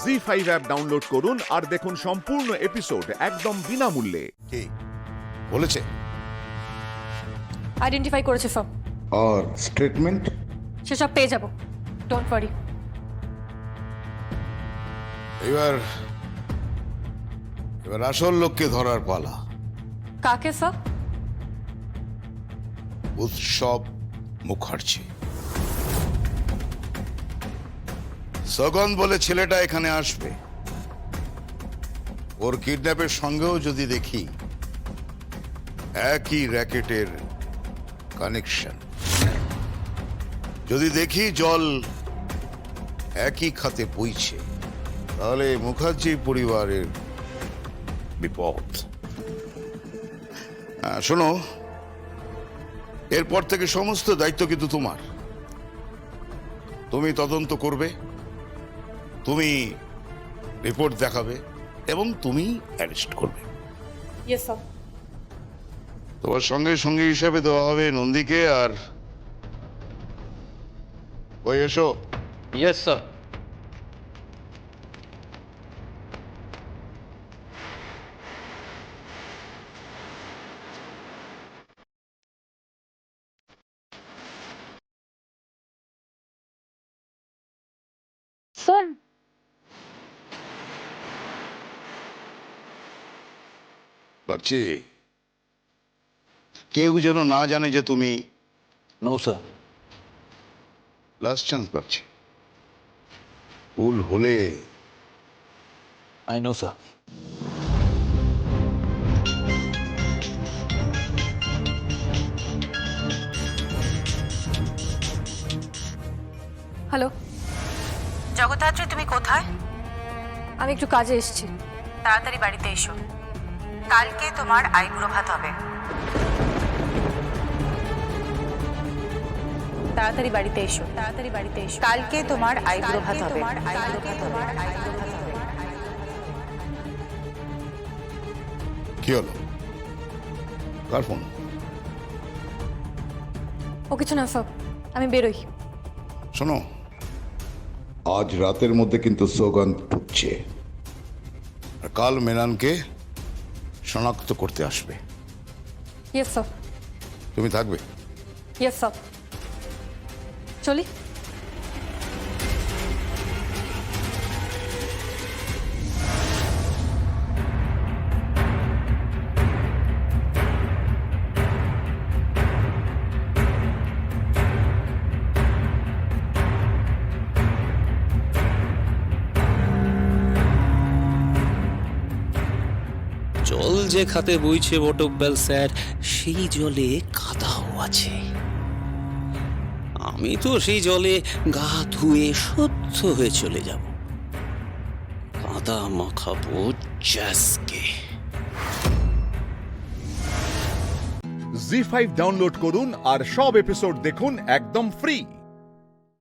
ZEE5 app download করুন আর দেখুন সম্পূর্ণ এপিসোড একদম বিনামূল্যে। কি বলেছে? আইডেন্টিফাই করেছে সব, और स्टेटमेंट সেসব পেয়ে যাব, ডোন্ট ওয়ারি। এবার এবার আসল লোককে ধরার পালা। কাকে স্যার? উৎসব মুখার্জি। সগন বলে ছেলেটা এখানে আসবে। ওর কিডন্যাপের সঙ্গেও যদি দেখি একই র্যাকেটের কানেকশন, যদি দেখি জল একই খাতে বইছে, তাহলে মুখার্জি পরিবারের বিপদ। শোনো, এরপর থেকে সমস্ত দায়িত্ব কিন্তু তোমার। তুমি তদন্ত করবে, তুমি রিপোর্ট দেখাবে এবং তুমি অ্যারেস্ট করবে। Yes sir. তোমার সঙ্গে সঙ্গী হিসাবে দেওয়া হবে নন্দীকে। আর ওই এসো। Yes, sir. স্যার, পাচ্ছি কেউ যেন না জানে যে তুমি। No, sir. লাস্ট চান্স পাচ্ছি, ভুল হলে I know, sir. Hello, Jagaddhatri, তুমি কোথায়? আমি একটু কাজে এসেছি। তাড়াতাড়ি বাড়িতে এসো। কালকে তোমার আইবুড়ো ভাত হবে। তাড়াতাড়ি বাড়িতে এসো, তাড়াতাড়ি বাড়িতে এসো। কালকে তোমার আইবুড়ো ভাত হবে। কি হলো? কার ফোন? ও কিছু না স্যার, আমি বেরোই। শোনো, आज रातेर मध्य किन्तु सौगंध ढुकছে। আর কাল মেনানকে শনাক্ত করতে আসবে। Yes sir. তুমি থাকবে? Yes sir. চলি। জল যে খাতে বইছে বটব্যাল স্যার, সেই জলে কাদাও আছে। আমি তো সেই জলে গা ধুয়ে শুদ্ধ হয়ে চলে যাব। কাদা মাখাবো জ্যাসকে। জি5 ডাউনলোড করুন আর সব এপিসোড দেখুন একদম ফ্রি।